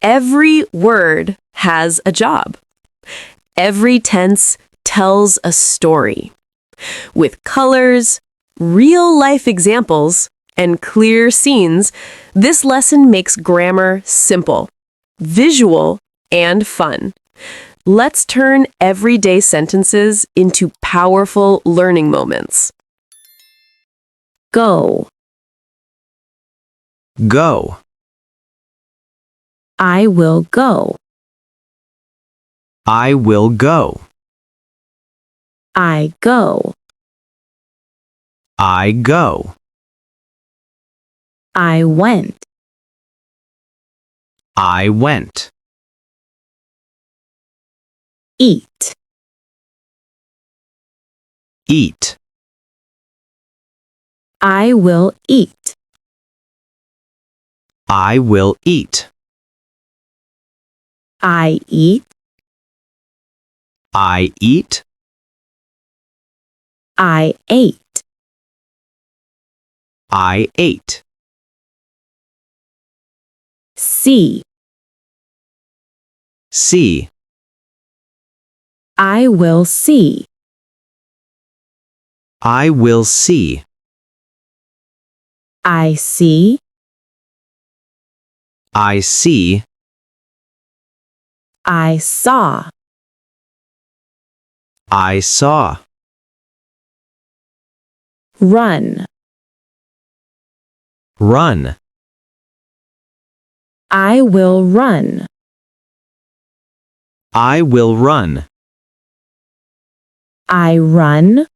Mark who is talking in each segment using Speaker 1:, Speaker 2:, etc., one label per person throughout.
Speaker 1: Every word has a job. Every tense tells a story. With colors, real-life examples, and clear scenes, this lesson makes grammar simple, visual, and fun. Let's turn everyday sentences into powerful learning moments. Go.
Speaker 2: Go.
Speaker 1: I will go.
Speaker 2: I will go.
Speaker 1: I go.
Speaker 2: I go.
Speaker 1: I went.
Speaker 2: I went.
Speaker 1: Eat.
Speaker 2: Eat.
Speaker 1: I will eat.
Speaker 2: I will eat.
Speaker 1: I eat.
Speaker 2: I eat.
Speaker 1: I ate.
Speaker 2: I ate.
Speaker 1: See.
Speaker 2: See.
Speaker 1: I will see.
Speaker 2: I will see.
Speaker 1: I see.
Speaker 2: I see.
Speaker 1: I saw.
Speaker 2: I saw.
Speaker 1: Run.
Speaker 2: Run.
Speaker 1: I will run.
Speaker 2: I will run.
Speaker 1: I run.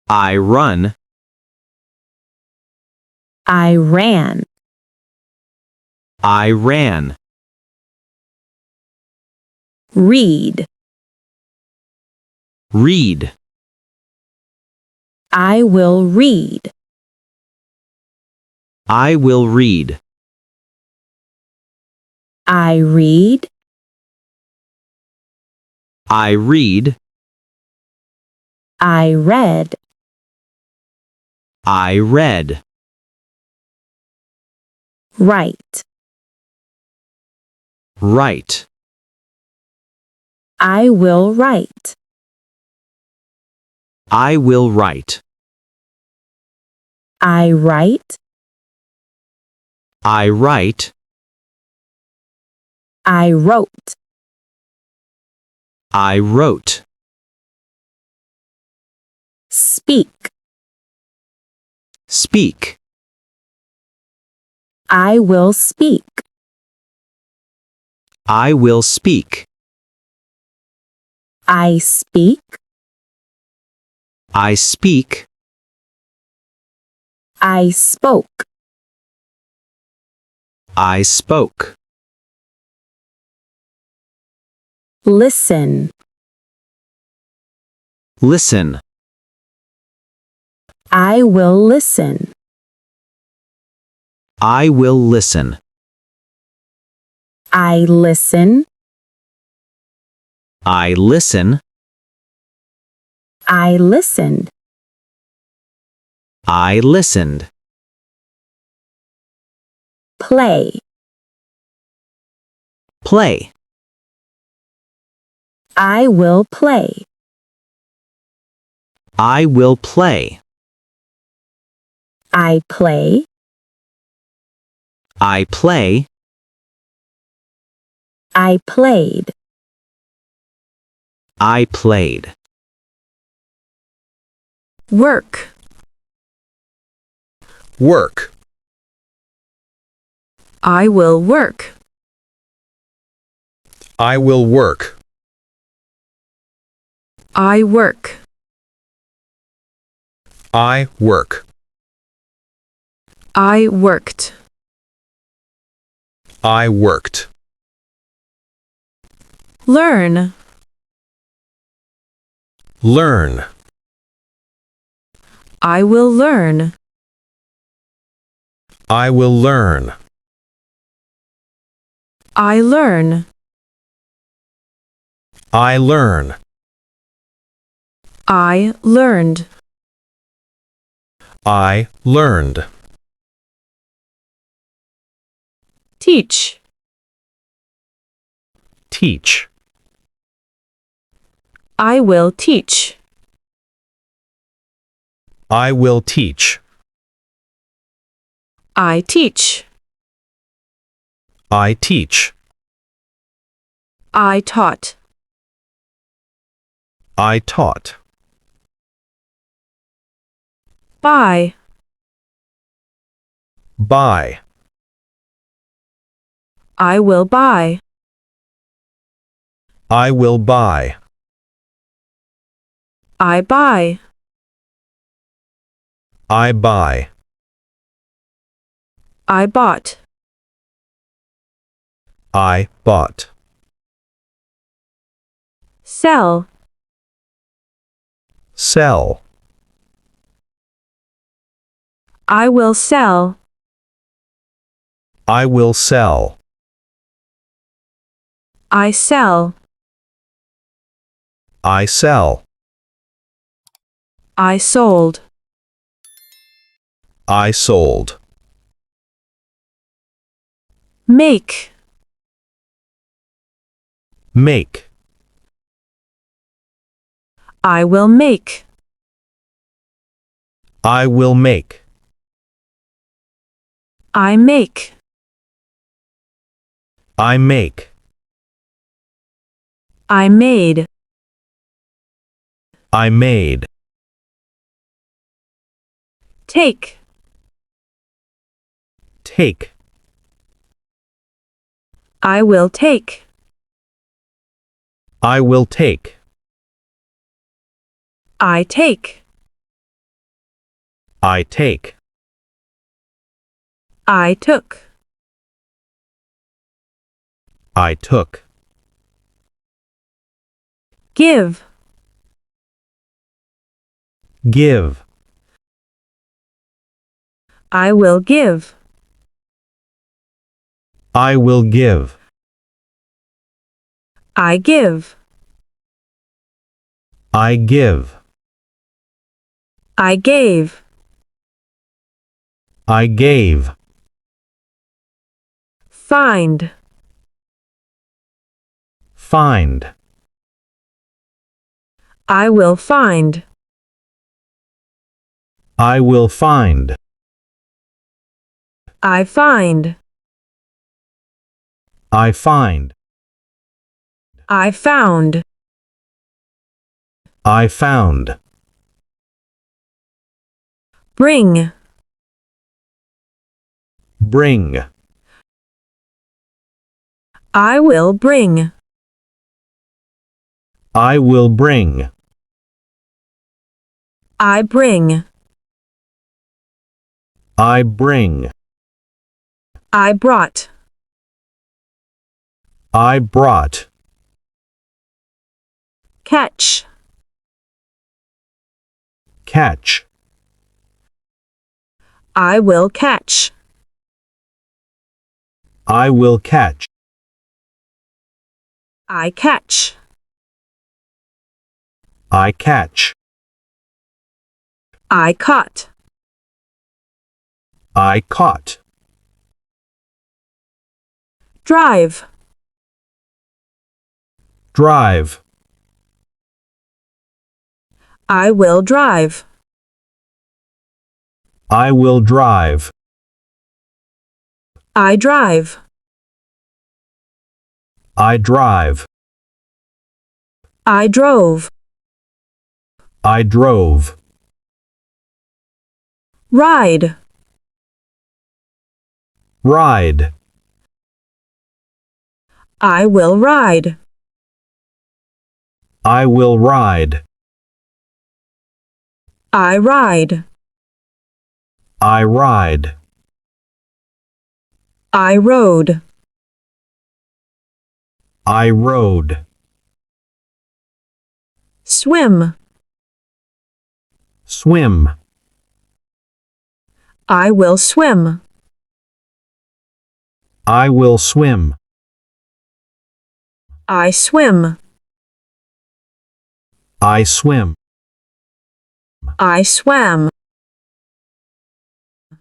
Speaker 2: I run.
Speaker 1: I ran.
Speaker 2: I ran.
Speaker 1: Read.
Speaker 2: Read.
Speaker 1: I will read.
Speaker 2: I will read.
Speaker 1: I read.
Speaker 2: I read.
Speaker 1: I read.
Speaker 2: I read.
Speaker 1: Write.
Speaker 2: Write.
Speaker 1: I will write.
Speaker 2: I will write.
Speaker 1: I write.
Speaker 2: I write.
Speaker 1: I wrote.
Speaker 2: I wrote.
Speaker 1: Speak.
Speaker 2: Speak.
Speaker 1: I will speak.
Speaker 2: I will speak.
Speaker 1: I speak.
Speaker 2: I speak.
Speaker 1: I spoke.
Speaker 2: I spoke.
Speaker 1: Listen.
Speaker 2: Listen.
Speaker 1: I will listen.
Speaker 2: I will listen.
Speaker 1: I listen.
Speaker 2: I listen.
Speaker 1: I listened.
Speaker 2: I listened.
Speaker 1: Play.
Speaker 2: Play.
Speaker 1: I will play.
Speaker 2: I will play.
Speaker 1: I play.
Speaker 2: I play.
Speaker 1: I played.
Speaker 2: I played.
Speaker 1: Work.
Speaker 2: Work.
Speaker 1: I will work.
Speaker 2: I will work.
Speaker 1: I work.
Speaker 2: I work.
Speaker 1: I worked.
Speaker 2: I worked.
Speaker 1: Learn.
Speaker 2: Learn.
Speaker 1: I will learn.
Speaker 2: I will learn.
Speaker 1: I learn.
Speaker 2: I learn.
Speaker 1: I learned.
Speaker 2: I learned.
Speaker 1: Teach.
Speaker 2: teach.
Speaker 1: I will teach.
Speaker 2: I will teach.
Speaker 1: I teach.
Speaker 2: I teach.
Speaker 1: I taught.
Speaker 2: I taught.
Speaker 1: Buy.
Speaker 2: Buy.
Speaker 1: I will buy.
Speaker 2: I will buy.
Speaker 1: I buy.
Speaker 2: I buy.
Speaker 1: I bought.
Speaker 2: I bought.
Speaker 1: Sell.
Speaker 2: Sell.
Speaker 1: I will sell.
Speaker 2: I will sell.
Speaker 1: I sell.
Speaker 2: I sell.
Speaker 1: I sold.
Speaker 2: I sold.
Speaker 1: Make.
Speaker 2: Make.
Speaker 1: I will make.
Speaker 2: I will make.
Speaker 1: I make.
Speaker 2: I make.
Speaker 1: I made.
Speaker 2: I made.
Speaker 1: Take.
Speaker 2: Take.
Speaker 1: I will take.
Speaker 2: I will take.
Speaker 1: I take.
Speaker 2: I take.
Speaker 1: I took.
Speaker 2: I took.
Speaker 1: Give.
Speaker 2: Give.
Speaker 1: I will give.
Speaker 2: I will give.
Speaker 1: I give.
Speaker 2: I give.
Speaker 1: I gave.
Speaker 2: I gave.
Speaker 1: Find.
Speaker 2: Find.
Speaker 1: I will find.
Speaker 2: I will find.
Speaker 1: I find.
Speaker 2: I find.
Speaker 1: I found.
Speaker 2: I found.
Speaker 1: Bring.
Speaker 2: Bring.
Speaker 1: I will bring.
Speaker 2: I will bring.
Speaker 1: I bring.
Speaker 2: I bring.
Speaker 1: I brought.
Speaker 2: I brought.
Speaker 1: Catch.
Speaker 2: Catch.
Speaker 1: I will catch.
Speaker 2: I will catch.
Speaker 1: I catch.
Speaker 2: I catch.
Speaker 1: I caught.
Speaker 2: I caught.
Speaker 1: Drive.
Speaker 2: Drive.
Speaker 1: I will drive.
Speaker 2: I will drive.
Speaker 1: I drive.
Speaker 2: I drive.
Speaker 1: I drove.
Speaker 2: I drove.
Speaker 1: Ride.
Speaker 2: Ride.
Speaker 1: I will ride.
Speaker 2: I will ride.
Speaker 1: I ride.
Speaker 2: I ride.
Speaker 1: I rode.
Speaker 2: I rode.
Speaker 1: Swim.
Speaker 2: Swim.
Speaker 1: I will swim.
Speaker 2: I will swim.
Speaker 1: I swim.
Speaker 2: I swim.
Speaker 1: I swam.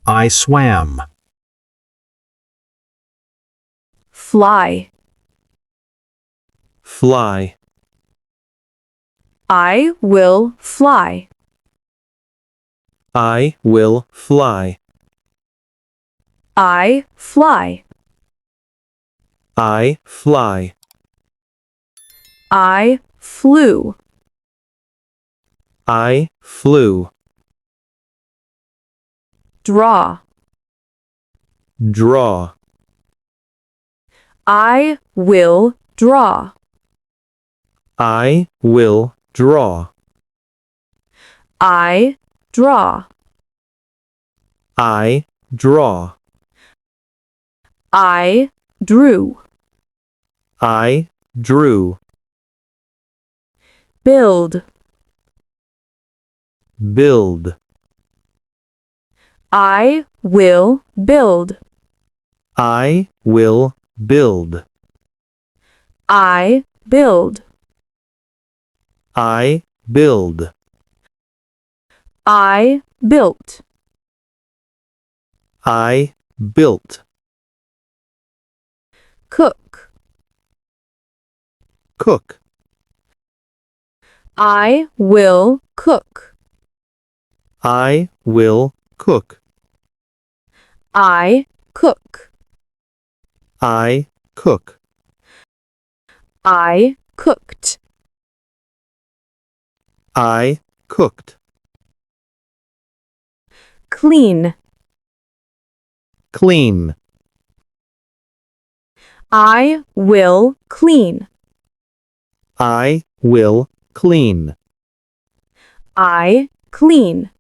Speaker 2: I swam.
Speaker 1: Fly.
Speaker 3: fly.
Speaker 1: I will fly.
Speaker 3: I will fly.
Speaker 1: I fly.
Speaker 3: I fly.
Speaker 1: I flew.
Speaker 3: I flew.
Speaker 1: Draw.
Speaker 3: Draw.
Speaker 1: I will draw.
Speaker 3: I will draw.
Speaker 1: I draw.
Speaker 3: I draw.
Speaker 1: I drew.
Speaker 3: I drew.
Speaker 1: Build.
Speaker 3: Build.
Speaker 1: I will build.
Speaker 3: I will build.
Speaker 1: I build.
Speaker 3: I build.
Speaker 1: I built.
Speaker 3: I built.
Speaker 1: Cook.
Speaker 3: Cook.
Speaker 1: I will cook.
Speaker 3: I will cook.
Speaker 1: I cook.
Speaker 3: I cook.
Speaker 1: I cooked.
Speaker 3: I cooked.
Speaker 1: Clean.
Speaker 3: Clean.
Speaker 1: I will clean.
Speaker 3: I will clean.
Speaker 1: I clean.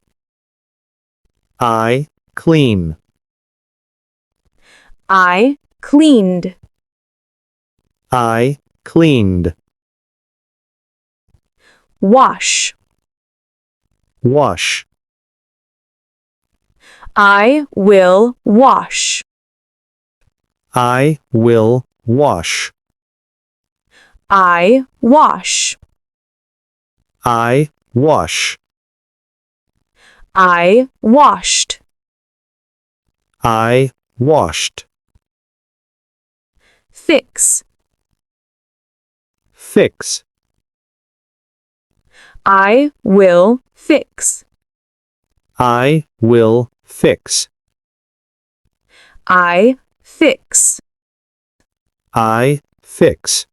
Speaker 3: I clean.
Speaker 1: I cleaned.
Speaker 3: I cleaned.
Speaker 1: Wash.
Speaker 3: Wash.
Speaker 1: I will wash.
Speaker 3: I will wash.
Speaker 1: I wash.
Speaker 3: I wash.
Speaker 1: I washed.
Speaker 3: I washed.
Speaker 1: Fix.
Speaker 3: Fix.
Speaker 1: I will fix.
Speaker 3: I will fix.
Speaker 1: I fix.
Speaker 3: I fix.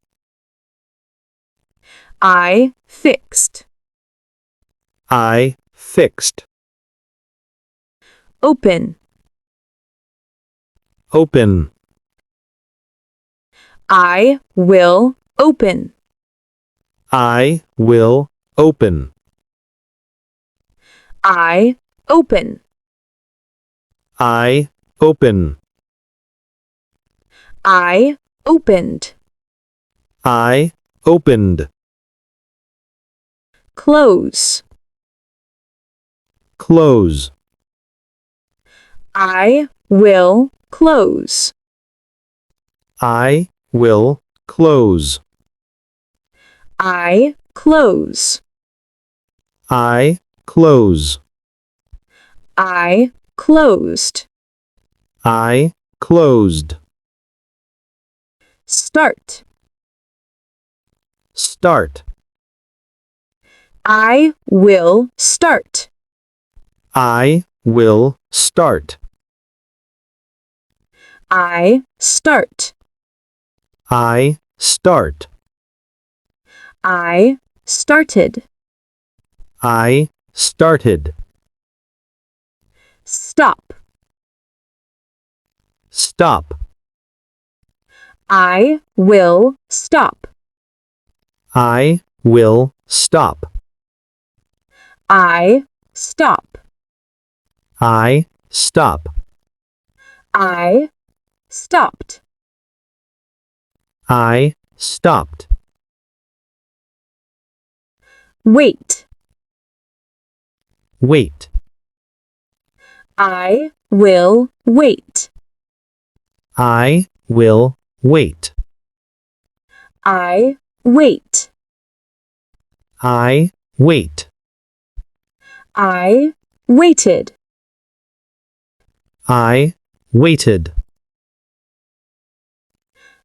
Speaker 1: I fixed.
Speaker 3: I fixed.
Speaker 1: Open.
Speaker 3: Open.
Speaker 1: I will open.
Speaker 3: I will open.
Speaker 1: I open.
Speaker 3: I open.
Speaker 1: I opened.
Speaker 3: I opened.
Speaker 1: Close.
Speaker 3: Close.
Speaker 1: I will close.
Speaker 3: I will close.
Speaker 1: I close.
Speaker 3: I close.
Speaker 1: I closed.
Speaker 3: I closed.
Speaker 1: Start.
Speaker 3: Start.
Speaker 1: I will start.
Speaker 3: I will start.
Speaker 1: I start.
Speaker 3: I start.
Speaker 1: I started.
Speaker 3: I started.
Speaker 1: Stop.
Speaker 3: Stop.
Speaker 1: I will stop.
Speaker 3: I will stop.
Speaker 1: I stop.
Speaker 3: I stop.
Speaker 1: I stopped.
Speaker 3: I stopped.
Speaker 1: Wait.
Speaker 3: Wait.
Speaker 1: I will wait.
Speaker 3: I will wait.
Speaker 1: I wait.
Speaker 3: I wait.
Speaker 1: I waited.
Speaker 3: I waited.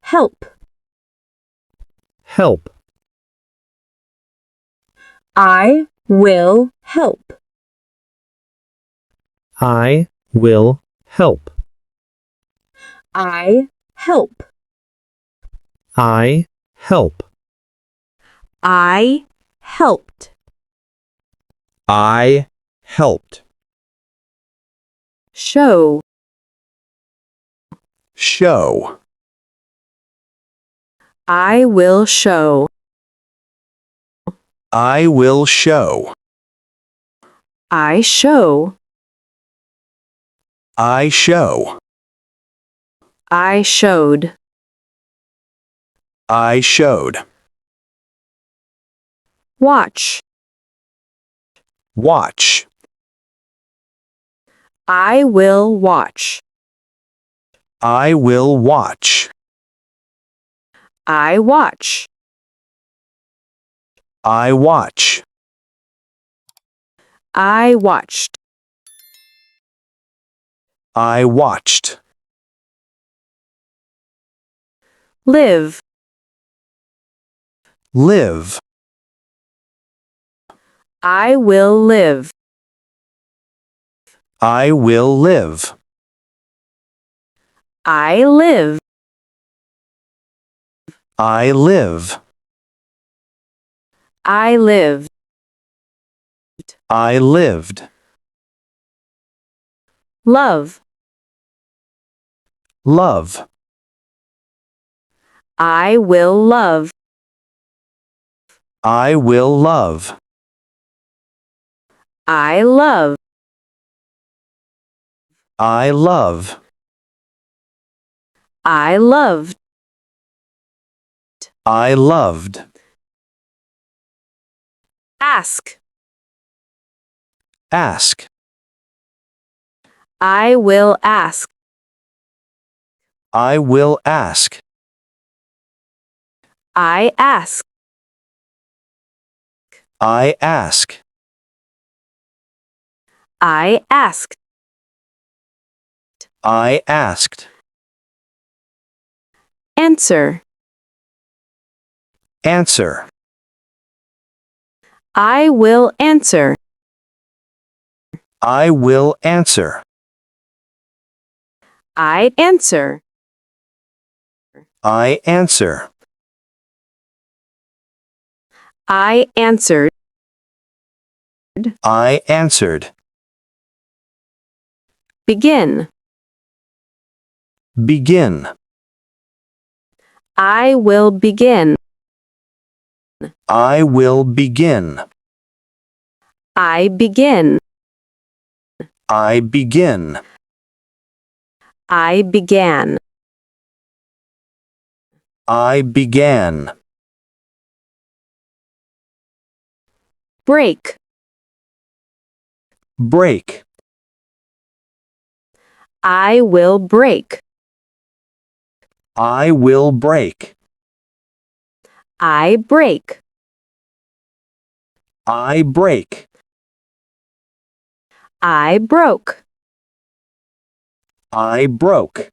Speaker 1: Help.
Speaker 3: help.
Speaker 1: I will help.
Speaker 3: I will help.
Speaker 1: I help.
Speaker 3: I help.
Speaker 1: I helped.
Speaker 4: I helped.
Speaker 1: Show.
Speaker 4: Show.
Speaker 1: I will show.
Speaker 4: I will show.
Speaker 1: I show.
Speaker 4: I show.
Speaker 1: I showed.
Speaker 4: I showed.
Speaker 1: Watch.
Speaker 4: Watch.
Speaker 1: I will watch.
Speaker 4: I will watch.
Speaker 1: I watch.
Speaker 4: I watch.
Speaker 1: I watched.
Speaker 4: I watched.
Speaker 1: Live.
Speaker 4: Live.
Speaker 1: I will live.
Speaker 4: I will live.
Speaker 1: I live.
Speaker 4: I live.
Speaker 1: I lived.
Speaker 4: I lived.
Speaker 1: Love.
Speaker 4: Love.
Speaker 1: I will love.
Speaker 4: I will love.
Speaker 1: I love.
Speaker 4: I love.
Speaker 1: I loved.
Speaker 4: I loved.
Speaker 1: Ask.
Speaker 4: Ask.
Speaker 1: I will ask.
Speaker 4: I will ask.
Speaker 1: I ask.
Speaker 4: I ask.
Speaker 1: I asked.
Speaker 4: I asked.
Speaker 1: Answer.
Speaker 4: Answer.
Speaker 1: I will answer.
Speaker 4: I will answer.
Speaker 1: I answer.
Speaker 4: I answer.
Speaker 1: I answered.
Speaker 4: I answered.
Speaker 1: Begin.
Speaker 4: Begin.
Speaker 1: I will begin.
Speaker 4: I will begin.
Speaker 1: I begin.
Speaker 4: I begin.
Speaker 1: I began.
Speaker 4: I began.
Speaker 1: Break.
Speaker 4: Break.
Speaker 1: I will break.
Speaker 4: I will break.
Speaker 1: I break.
Speaker 4: I break.
Speaker 1: I broke.
Speaker 4: I broke.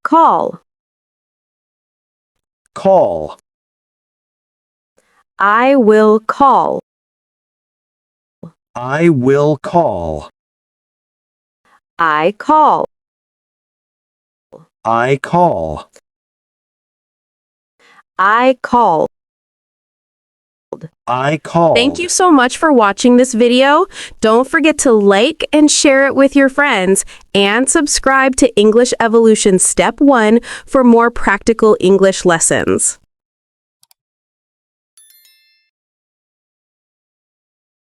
Speaker 1: Call.
Speaker 4: Call.
Speaker 1: I will call.
Speaker 4: I will call.
Speaker 1: I call.
Speaker 4: I call.
Speaker 1: I call.
Speaker 4: I called.
Speaker 1: Thank you so much for watching this video. Don't forget to like and share it with your friends and subscribe to English Evolution Step 1 for more practical English lessons.